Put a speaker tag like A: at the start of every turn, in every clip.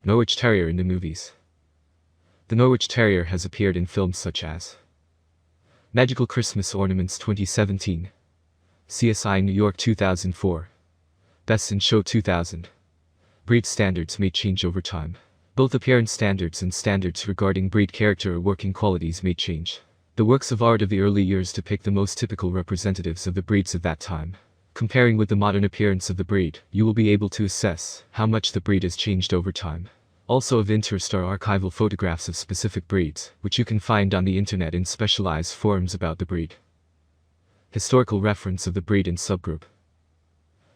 A: Norwich Terrier in the movies. The Norwich Terrier has appeared in films such as Magical Christmas Ornaments 2017, CSI New York 2004, Best in Show 2000. Breed standards may change over time. Both appearance standards and standards regarding breed character or working qualities may change. The works of art of the early years depict the most typical representatives of the breeds of that time. Comparing with the modern appearance of the breed, you will be able to assess how much the breed has changed over time. Also of interest are archival photographs of specific breeds, which you can find on the internet in specialized forums about the breed. Historical reference of the breed and subgroup.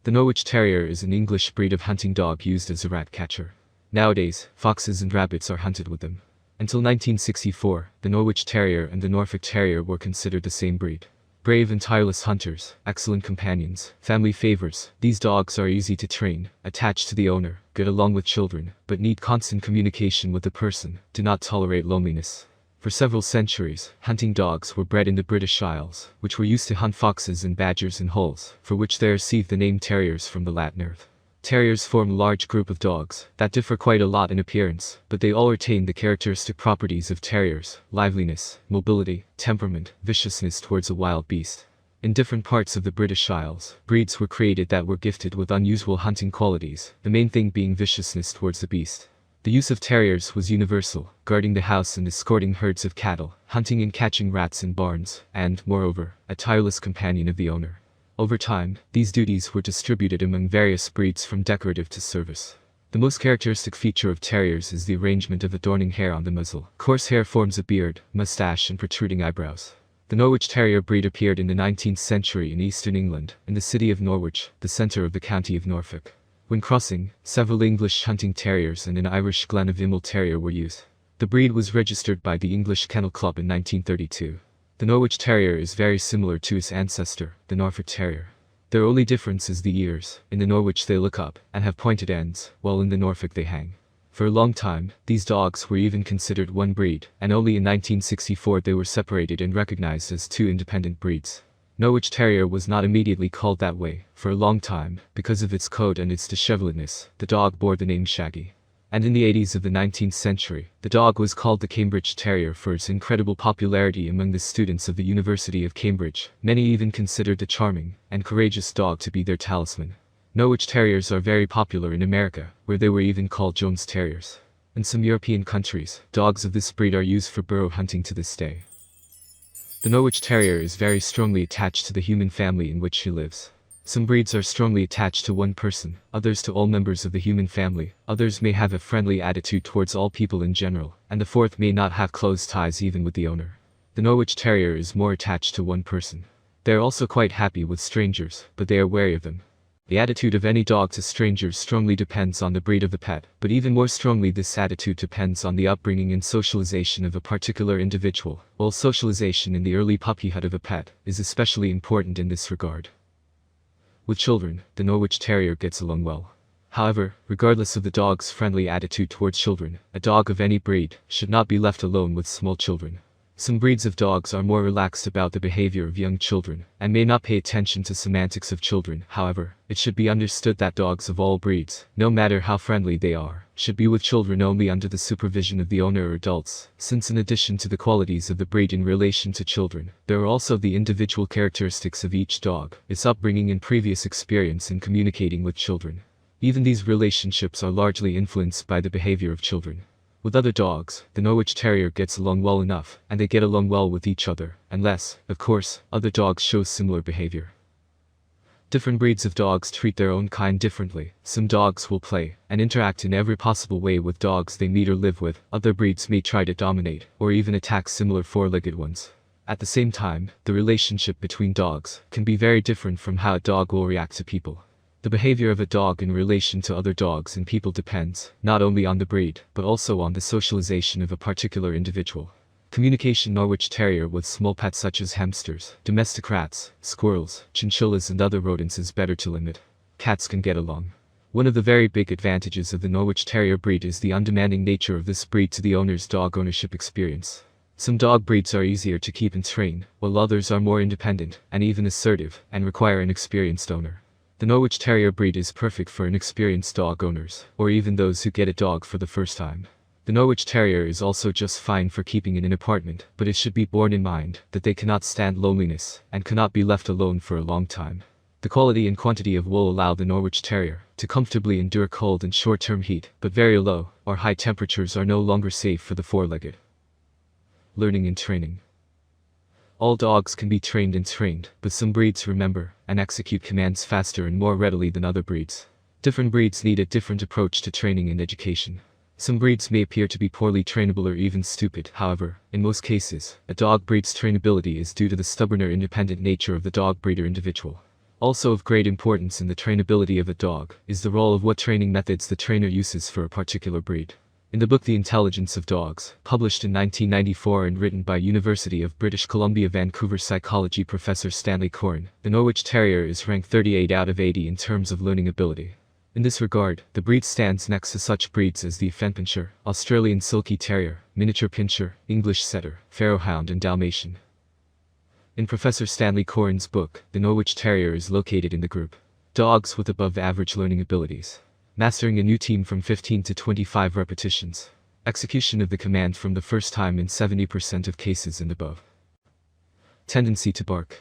A: The Norwich Terrier is an English breed of hunting dog used as a rat catcher. Nowadays, foxes and rabbits are hunted with them. Until 1964, the Norwich Terrier and the Norfolk Terrier were considered the same breed. Brave and tireless hunters, excellent companions, family favorites, these dogs are easy to train, attached to the owner, get along with children, but need constant communication with the person, do not tolerate loneliness. For several centuries, hunting dogs were bred in the British Isles, which were used to hunt foxes and badgers in holes, for which they received the name terriers from the Latin earth. Terriers form a large group of dogs that differ quite a lot in appearance, but they all retain the characteristic properties of terriers: liveliness, mobility, temperament, viciousness towards a wild beast. In different parts of the British Isles, breeds were created that were gifted with unusual hunting qualities, the main thing being viciousness towards the beast. The use of terriers was universal, guarding the house and escorting herds of cattle, hunting and catching rats in barns, and, moreover, a tireless companion of the owner. Over time, these duties were distributed among various breeds from decorative to service. The most characteristic feature of terriers is the arrangement of adorning hair on the muzzle. Coarse hair forms a beard, mustache and protruding eyebrows. The Norwich Terrier breed appeared in the 19th century in eastern England, in the city of Norwich, the centre of the county of Norfolk. When crossing, several English hunting terriers and an Irish Glen of Immel Terrier were used. The breed was registered by the English Kennel Club in 1932. The Norwich Terrier is very similar to its ancestor, the Norfolk Terrier. Their only difference is the ears. In the Norwich they look up and have pointed ends, while in the Norfolk they hang. For a long time, these dogs were even considered one breed, and only in 1964 they were separated and recognized as two independent breeds. Norwich Terrier was not immediately called that way. For a long time, because of its coat and its disheveledness, the dog bore the name Shaggy. And in the 80s of the 19th century, the dog was called the Cambridge Terrier for its incredible popularity among the students of the University of Cambridge. Many even considered the charming and courageous dog to be their talisman. Norwich Terriers are very popular in America, where they were even called Jones Terriers. In some European countries, dogs of this breed are used for burrow hunting to this day. The Norwich Terrier is very strongly attached to the human family in which he lives. Some breeds are strongly attached to one person, others to all members of the human family, others may have a friendly attitude towards all people in general, and the fourth may not have close ties even with the owner. The Norwich Terrier is more attached to one person. They are also quite happy with strangers, but they are wary of them. The attitude of any dog to strangers strongly depends on the breed of the pet, but even more strongly this attitude depends on the upbringing and socialization of a particular individual, while socialization in the early puppyhood of a pet is especially important in this regard. With children, the Norwich Terrier gets along well. However, regardless of the dog's friendly attitude towards children, a dog of any breed should not be left alone with small children. Some breeds of dogs are more relaxed about the behavior of young children, and may not pay attention to semantics of children. However, it should be understood that dogs of all breeds, no matter how friendly they are, should be with children only under the supervision of the owner or adults, since in addition to the qualities of the breed in relation to children, there are also the individual characteristics of each dog, its upbringing and previous experience in communicating with children. Even these relationships are largely influenced by the behavior of children. With other dogs, the Norwich Terrier gets along well enough, and they get along well with each other, unless, of course, other dogs show similar behavior. Different breeds of dogs treat their own kind differently. Some dogs will play and interact in every possible way with dogs they meet or live with. Other breeds may try to dominate, or even attack similar four-legged ones. At the same time, the relationship between dogs can be very different from how a dog will react to people. The behavior of a dog in relation to other dogs and people depends, not only on the breed, but also on the socialization of a particular individual. Communication. Norwich Terrier with small pets such as hamsters, domestic rats, squirrels, chinchillas and other rodents is better to limit. Cats can get along. One of the very big advantages of the Norwich Terrier breed is the undemanding nature of this breed to the owner's dog ownership experience. Some dog breeds are easier to keep and train, while others are more independent, and even assertive, and require an experienced owner. The Norwich Terrier breed is perfect for inexperienced dog owners, or even those who get a dog for the first time. The Norwich Terrier is also just fine for keeping in an apartment, but it should be borne in mind that they cannot stand loneliness and cannot be left alone for a long time. The quality and quantity of wool allow the Norwich Terrier to comfortably endure cold and short-term heat, but very low or high temperatures are no longer safe for the four-legged. Learning and training. All dogs can be trained, but some breeds remember and execute commands faster and more readily than other breeds. Different breeds need a different approach to training and education. Some breeds may appear to be poorly trainable or even stupid. However, in most cases, a dog breed's trainability is due to the stubborn or independent nature of the dog breeder individual. Also of great importance in the trainability of a dog is the role of what training methods the trainer uses for a particular breed. In the book The Intelligence of Dogs, published in 1994 and written by University of British Columbia Vancouver psychology professor Stanley Coren, the Norwich Terrier is ranked 38 out of 80 in terms of learning ability. In this regard, the breed stands next to such breeds as the Fenpinscher, Australian Silky Terrier, Miniature Pinscher, English Setter, Pharaoh Hound and Dalmatian. In Professor Stanley Coren's book, the Norwich Terrier is located in the group dogs with above-average learning abilities. Mastering a new team from 15 to 25 repetitions. Execution of the command from the first time in 70% of cases and above. Tendency to bark.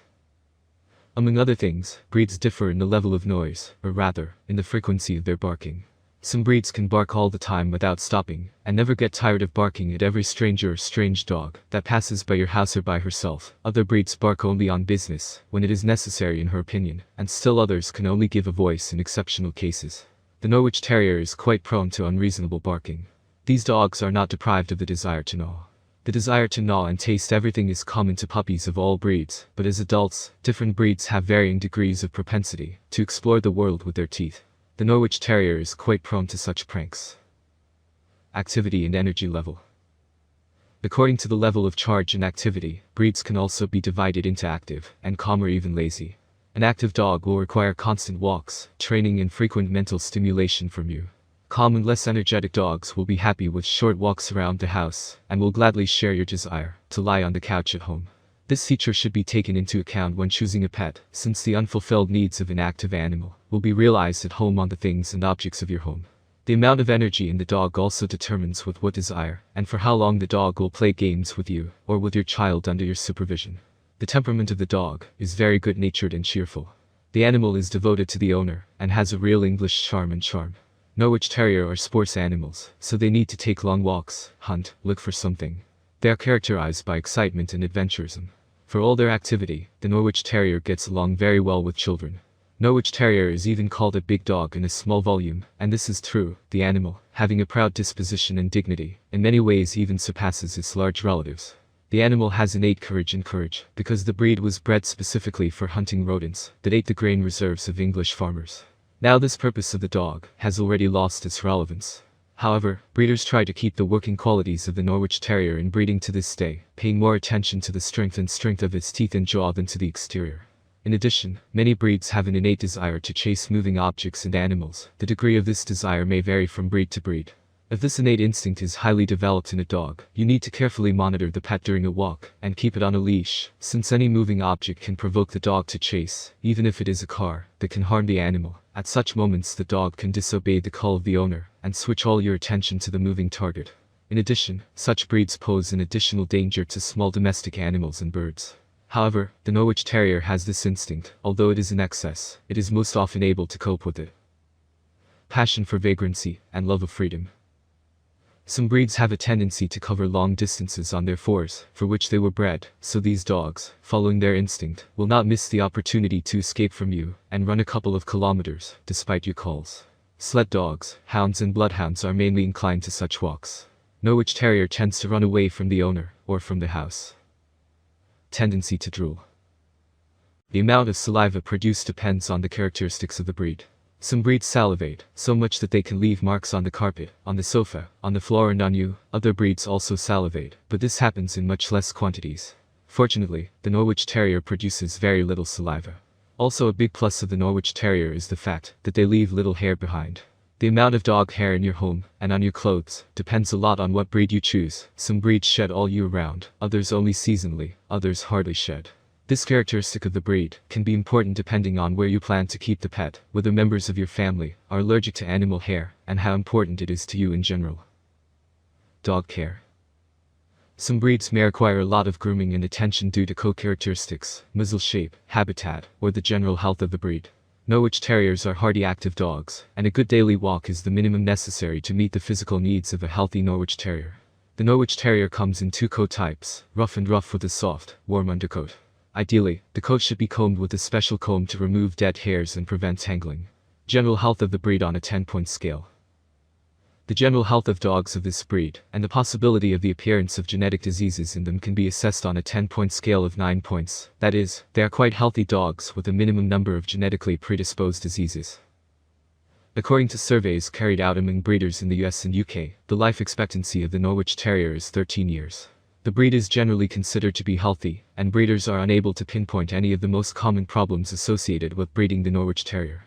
A: Among other things, breeds differ in the level of noise, or rather, in the frequency of their barking. Some breeds can bark all the time without stopping, and never get tired of barking at every stranger or strange dog that passes by your house or by herself. Other breeds bark only on business, when it is necessary in her opinion, and still others can only give a voice in exceptional cases. The Norwich Terrier is quite prone to unreasonable barking. These dogs are not deprived of the desire to gnaw. The desire to gnaw and taste everything is common to puppies of all breeds, but as adults, different breeds have varying degrees of propensity to explore the world with their teeth. The Norwich Terrier is quite prone to such pranks. Activity and energy level. According to the level of charge and activity, breeds can also be divided into active and calm or even lazy. An active dog will require constant walks, training and frequent mental stimulation from you. Calm and less energetic dogs will be happy with short walks around the house and will gladly share your desire to lie on the couch at home. This feature should be taken into account when choosing a pet, since the unfulfilled needs of an active animal will be realized at home on the things and objects of your home. The amount of energy in the dog also determines with what desire and for how long the dog will play games with you or with your child under your supervision. The temperament of the dog is very good-natured and cheerful. The animal is devoted to the owner and has a real English charm and charm. Norwich Terrier are sports animals, so they need to take long walks, hunt, look for something. They are characterized by excitement and adventurism. For all their activity, the Norwich Terrier gets along very well with children. Norwich Terrier is even called a big dog in a small volume, and this is true. The animal, having a proud disposition and dignity, in many ways even surpasses its large relatives. The animal has innate courage, because the breed was bred specifically for hunting rodents that ate the grain reserves of English farmers. Now this purpose of the dog has already lost its relevance. However, breeders try to keep the working qualities of the Norwich Terrier in breeding to this day, paying more attention to the strength of its teeth and jaw than to the exterior. In addition, many breeds have an innate desire to chase moving objects and animals. The degree of this desire may vary from breed to breed. If this innate instinct is highly developed in a dog, you need to carefully monitor the pet during a walk and keep it on a leash, since any moving object can provoke the dog to chase, even if it is a car that can harm the animal. At such moments the dog can disobey the call of the owner and switch all your attention to the moving target. In addition, such breeds pose an additional danger to small domestic animals and birds. However, the Norwich Terrier has this instinct. Although it is in excess, it is most often able to cope with it. Passion for vagrancy and love of freedom. Some breeds have a tendency to cover long distances on their fours, for which they were bred, so these dogs, following their instinct, will not miss the opportunity to escape from you and run a couple of kilometers, despite your calls. Sled dogs, hounds and bloodhounds are mainly inclined to such walks. Norwich Terrier tends to run away from the owner, or from the house. Tendency to drool. The amount of saliva produced depends on the characteristics of the breed. Some breeds salivate, so much that they can leave marks on the carpet, on the sofa, on the floor and on you. Other breeds also salivate, but this happens in much less quantities. Fortunately, the Norwich Terrier produces very little saliva. Also a big plus of the Norwich Terrier is the fact that they leave little hair behind. The amount of dog hair in your home, and on your clothes, depends a lot on what breed you choose. Some breeds shed all year round, others only seasonally, others hardly shed. This characteristic of the breed can be important depending on where you plan to keep the pet, whether members of your family are allergic to animal hair, and how important it is to you in general. Dog care. Some breeds may require a lot of grooming and attention due to co-characteristics, muzzle shape, habitat, or the general health of the breed. Norwich Terriers are hardy active dogs, and a good daily walk is the minimum necessary to meet the physical needs of a healthy Norwich Terrier. The Norwich Terrier comes in two coat types, rough and rough with a soft, warm undercoat. Ideally, the coat should be combed with a special comb to remove dead hairs and prevent tangling. General health of the breed on a 10-point scale. The general health of dogs of this breed, and the possibility of the appearance of genetic diseases in them can be assessed on a 10-point scale of 9 points. That is, they are quite healthy dogs with a minimum number of genetically predisposed diseases. According to surveys carried out among breeders in the US and UK, the life expectancy of the Norwich Terrier is 13 years. The breed is generally considered to be healthy, and breeders are unable to pinpoint any of the most common problems associated with breeding the Norwich Terrier.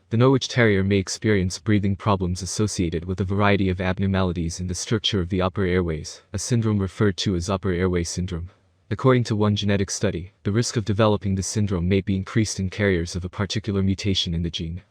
A: The Norwich Terrier may experience breathing problems associated with a variety of abnormalities in the structure of the upper airways, a syndrome referred to as upper airway syndrome. According to one genetic study, the risk of developing the syndrome may be increased in carriers of a particular mutation in the gene.